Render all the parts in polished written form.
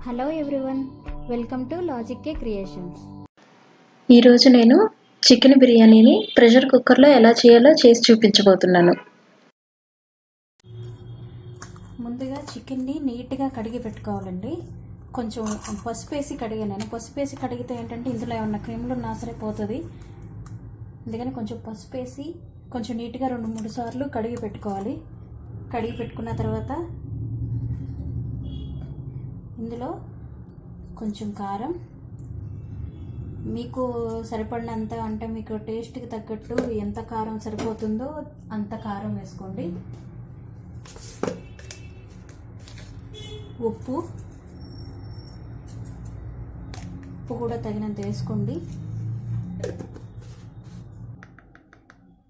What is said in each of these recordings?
Hello everyone, welcome to LogicK creations. ఈరోజు నేను chicken బిర్యానీని ప్రెషర్ కుక్కర్లో ఎలా చేయాలో చేసి చూపించబోతున్నాను. ముందుగా చికెన్ని నీట్గా కడిగి పెట్టుకోవాలండి. కొంచెం పసుపు వేసి కడిగాను. నేను పసుపు వేసి కడిగితే ఏంటంటే ఇందులో ఏమన్నా క్రిములు ఉన్నా సరే పోతుంది. అందుకని కొంచెం పసుపు వేసి కొంచెం నీట్గా 2-3 సార్లు కడిగి పెట్టుకోవాలి. కడిగి పెట్టుకున్న తర్వాత ఇందులో కొంచెం కారం, మీకు సరిపడినంత, అంటే మీకు టేస్ట్కి తగ్గట్టు ఎంత కారం సరిపోతుందో అంత కారం వేసుకోండి. ఉప్పు కూడా తగినంత వేసుకోండి.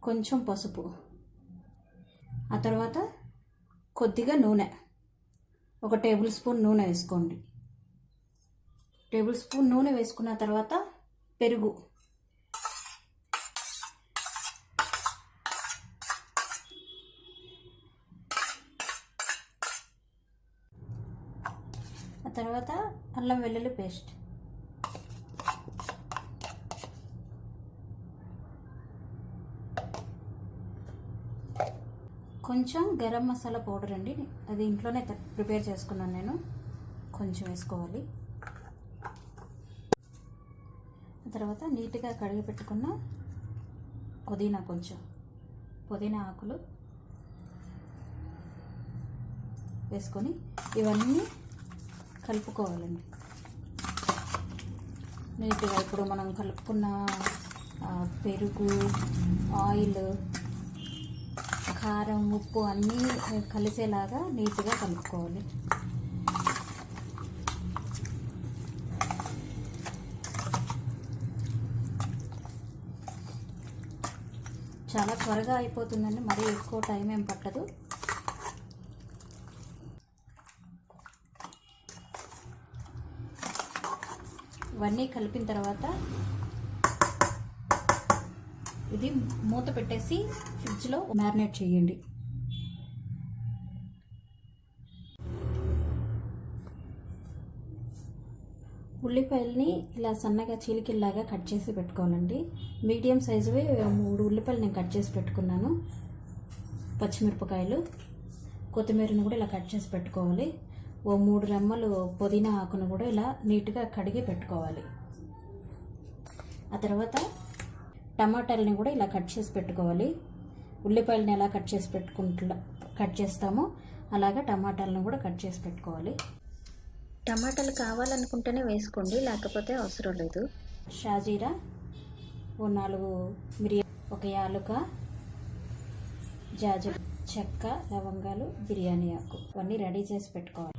కొంచెం పసుపు, ఆ తర్వాత కొద్దిగా నూనె, 1 టేబుల్ స్పూన్ నూనె వేసుకోండి. టేబుల్ స్పూన్ నూనె వేసుకున్న తర్వాత పెరుగు, ఆ తర్వాత అల్లం వెల్లుల్లి పేస్ట్, కొంచెం గరం మసాలా పౌడర్ అండి, అది ఇంట్లోనే ప్రిపేర్ చేసుకున్నాను నేను, కొంచెం వేసుకోవాలి. తర్వాత నీట్గా కడిగి పెట్టుకున్న కొంచెం పుదీనా ఆకులు వేసుకొని ఇవన్నీ కలుపుకోవాలండి నీట్గా. ఇప్పుడు మనం కలుపుకున్న పెరుగు, ఆయిల్, కారం, ఉప్పు అన్నీ కలిసేలాగా నీట్గా కలుపుకోవాలి. చాలా త్వరగా అయిపోతుందండి, మరీ ఎక్కువ టైం ఏం పట్టదు. ఇవన్నీ కలిపిన తర్వాత ఇది మూత పెట్టేసి ఫ్రిడ్జ్లో మ్యారినేట్ చేయండి. ఉల్లిపాయలని ఇలా సన్నగా చీలికల్లాగా కట్ చేసి పెట్టుకోవాలండి. మీడియం సైజువి 3 ఉల్లిపాయలు నేను కట్ చేసి పెట్టుకున్నాను. పచ్చిమిరపకాయలు, కొత్తిమీరను కూడా ఇలా కట్ చేసి పెట్టుకోవాలి. 3 రెమ్మలు పుదీనా ఆకును కూడా ఇలా నీట్గా కడిగి పెట్టుకోవాలి. ఆ తర్వాత టమాటాలని కూడా ఇలా కట్ చేసి పెట్టుకోవాలి. ఉల్లిపాయలని ఎలా కట్ చేస్తామో అలాగా టమాటాలను కూడా కట్ చేసి పెట్టుకోవాలి. టమాటాలు కావాలనుకుంటేనే వేసుకోండి, లేకపోతే అవసరం లేదు. షాజీరా, 4 మిరియాలు, 1 యాలుక, జాజి, చెక్క, లవంగాలు, బిర్యానీ ఆకు, ఇవన్నీ రెడీ చేసి పెట్టుకోవాలి.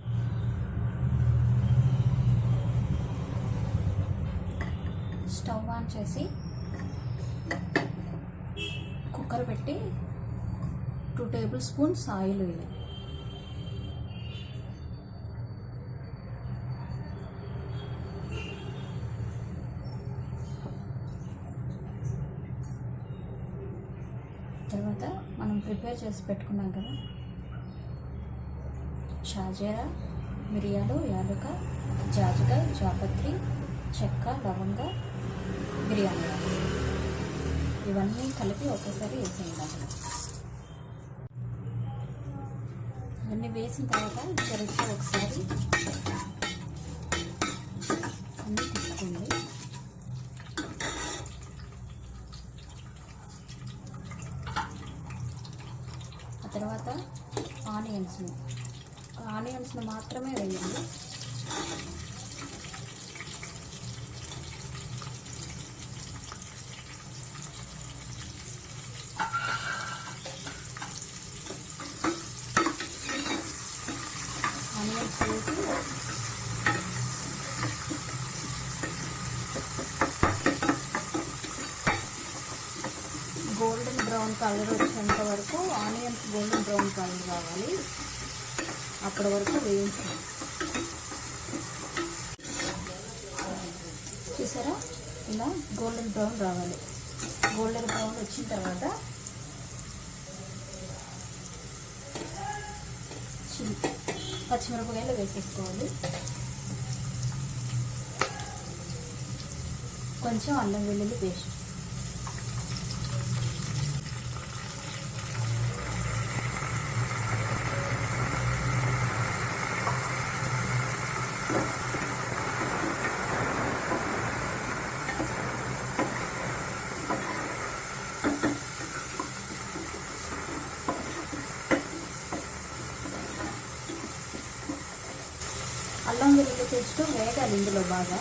స్టవ్ ఆన్ చేసి కుక్కర్ పెట్టి 2 టేబుల్ స్పూన్స్ ఆయిల్ వేయాలి. తర్వాత మనం ప్రిపేర్ చేసి పెట్టుకున్నాం కదా, షాజీరా, మిరియాలు, యాలుక, జాజికాయ, జాపత్రి, చెక్క, లవంగ, బిర్యానీ ఆకు, ఇవన్నీ కలిపి ఒకేసారి వేసేయాలి. ఇవన్నీ వేసిన తర్వాత సరిగ్గా ఒకసారి అన్నీ తీసుకోండి. ఆ తర్వాత ఆనియన్స్ని మాత్రమే వేయండి. ఆనియన్స్ వేసి గోల్డెన్ బ్రౌన్ కలర్ వచ్చేంత వరకు, ఆనియన్స్ గోల్డెన్ బ్రౌన్ కలర్ రావాలి, అప్పటి వరకు వేయించాలి. చూసారా, ఇలా గోల్డెన్ బ్రౌన్ రావాలి. గోల్డెన్ బ్రౌన్ వచ్చిన తర్వాత పచ్చిమిరపకాయలు వేసేసుకోవాలి. కొంచెం అల్లం వెల్లుల్లి పేస్ట్, అల్లం వెల్లుల్లి పేస్ట్ వేగాలి ఇందులో బాగా.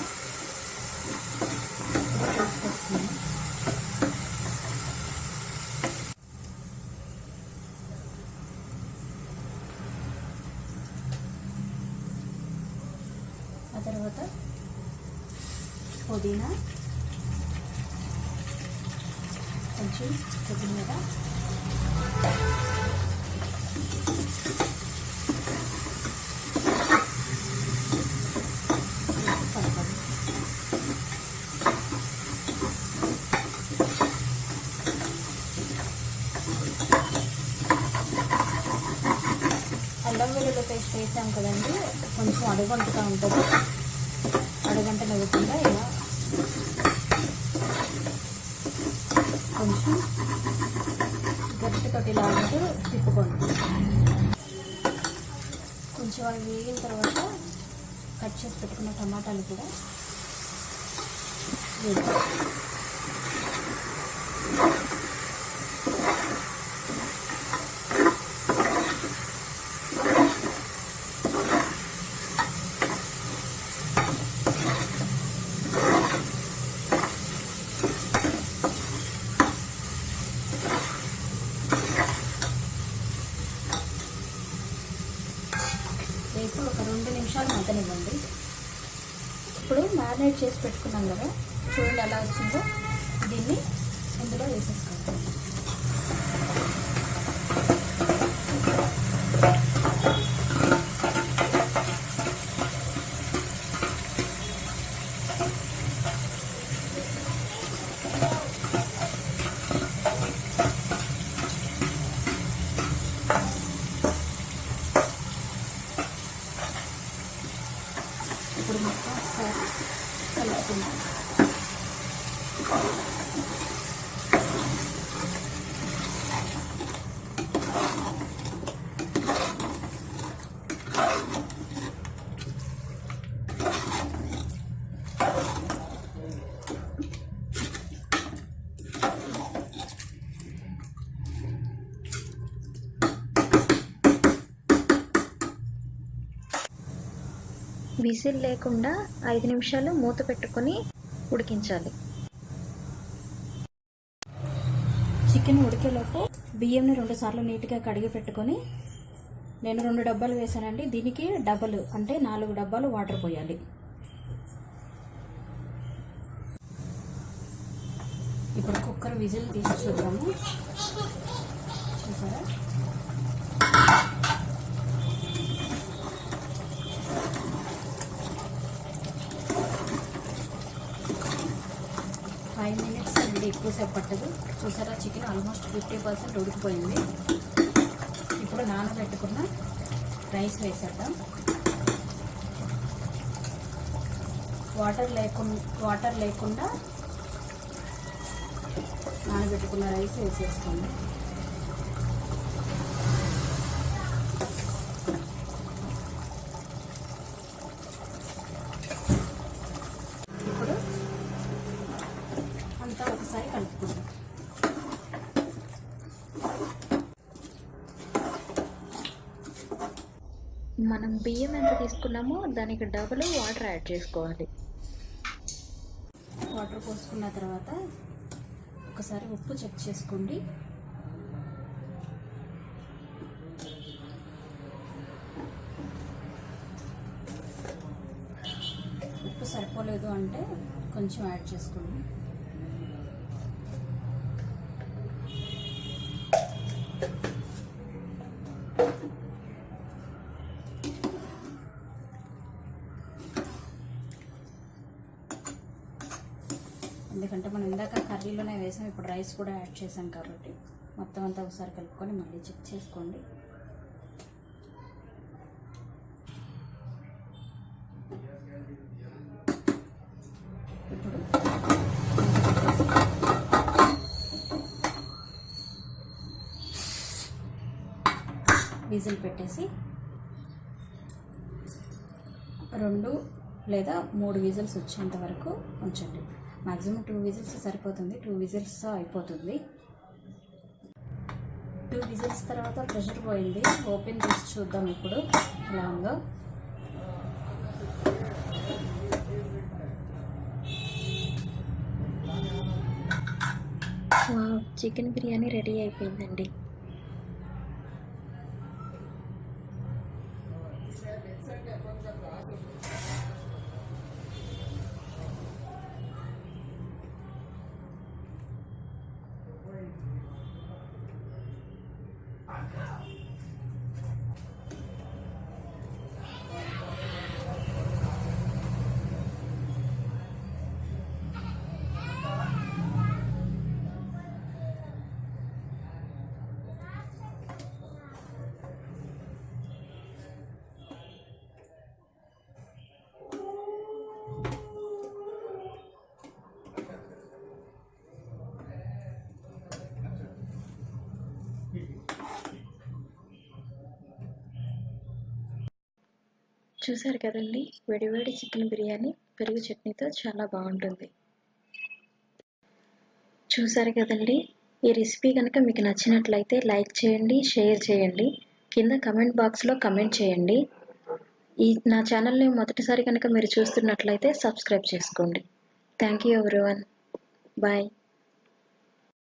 ఆ తర్వాత పుదీనా, కొంచెం కొత్తిమీర, కలపాలి. అల్లం వెల్లుల్లి పేస్ట్ వేసాం కదండి, కొంచెం అడుగంటుగా ఉంటుంది. అడుగంట లేకుండా ఇలా కొంచెం గట్టితోటి లాగుతూ తిప్పుకోండి. కొంచెం అవి వేగిన తర్వాత కట్ చేసి పెట్టుకున్న టమాటాలు కూడా వేయాలి. వేసి ఒక 2 నిమిషాలు మగ్గనివ్వండి. ఇప్పుడు మ్యారినేట్ చేసి పెట్టుకున్నాం కదా, చూడండి ఎలా వచ్చిందో. దీన్ని ఇందులో వేసేసుకోండి. ఇప్పుడు మొత్తం ఒకసారి కలుపుకుందాం. విజిల్ లేకుండా 5 నిమిషాలు మూత పెట్టుకొని ఉడికించాలి. చికెన్ ఉడికేలోపు బియ్యంని 2 సార్లు నీట్గా కడిగి పెట్టుకొని, నేను 2 డబ్బాలు వేసానండి, దీనికి డబల్ అంటే 4 డబ్బాలు వాటర్ పోయాలి. ఇప్పుడు కుక్కర్ విజిల్ తీసి చూద్దాము. చూసారా, 5 మినిట్స్ అండి, ఎక్కువసేపు పట్టదు. చూసారా, చికెన్ ఆల్మోస్ట్ 50% ఉడికిపోయింది. ఇప్పుడు నానబెట్టుకున్న రైస్ వేసేద్దాం. వాటర్ లేకుండా నానబెట్టుకున్న రైస్ వేసేసుకోండి. ఇప్పుడు అంతా ఒకసారి కలుపుకుందాం. మనం బియ్యం ఎంత తీసుకున్నామో దానికి డబుల్ వాటర్ యాడ్ చేసుకోవాలి. వాటర్ పోసుకున్న తర్వాత ఒకసారి ఉప్పు చెక్ చేసుకోండి. ఉప్పు సరిపోలేదు అంటే కొంచెం యాడ్ చేసుకోండి. ఎందుకంటే మనం ఇందాక కర్రీలోనే వేసాం, ఇప్పుడు రైస్ కూడా యాడ్ చేసాం కాబట్టి మొత్తం అంతా ఒకసారి కలుపుకొని మళ్ళీ చెక్ చేసుకోండి. ఇప్పుడు విజిల్ పెట్టేసి 2 లేదా 3 విజిల్స్ వచ్చేంత వరకు ఉంచండి. మ్యాక్సిమం 2 విజిల్స్ సరిపోతుంది. 2 విజిల్స్ అయిపోతుంది. 2 విజిల్స్ తర్వాత ప్రెషర్ పోయింది. ఓపెన్ చేసి చూద్దాం ఇప్పుడు ఎలా ఉందో. చికెన్ బిర్యానీ రెడీ అయిపోయిందండి. చూసారు కదండి, వేడివేడి చికెన్ బిర్యానీ పెరుగు చట్నీతో చాలా బాగుంటుంది. చూసారు కదండి, ఈ రెసిపీ కనుక మీకు నచ్చినట్లయితే లైక్ చేయండి, షేర్ చేయండి, కింద కమెంట్ బాక్స్లో కమెంట్ చేయండి. నా ఛానల్ని మొదటిసారి కనుక మీరు చూస్తున్నట్లయితే సబ్స్క్రైబ్ చేసుకోండి. Thank you everyone. బాయ్.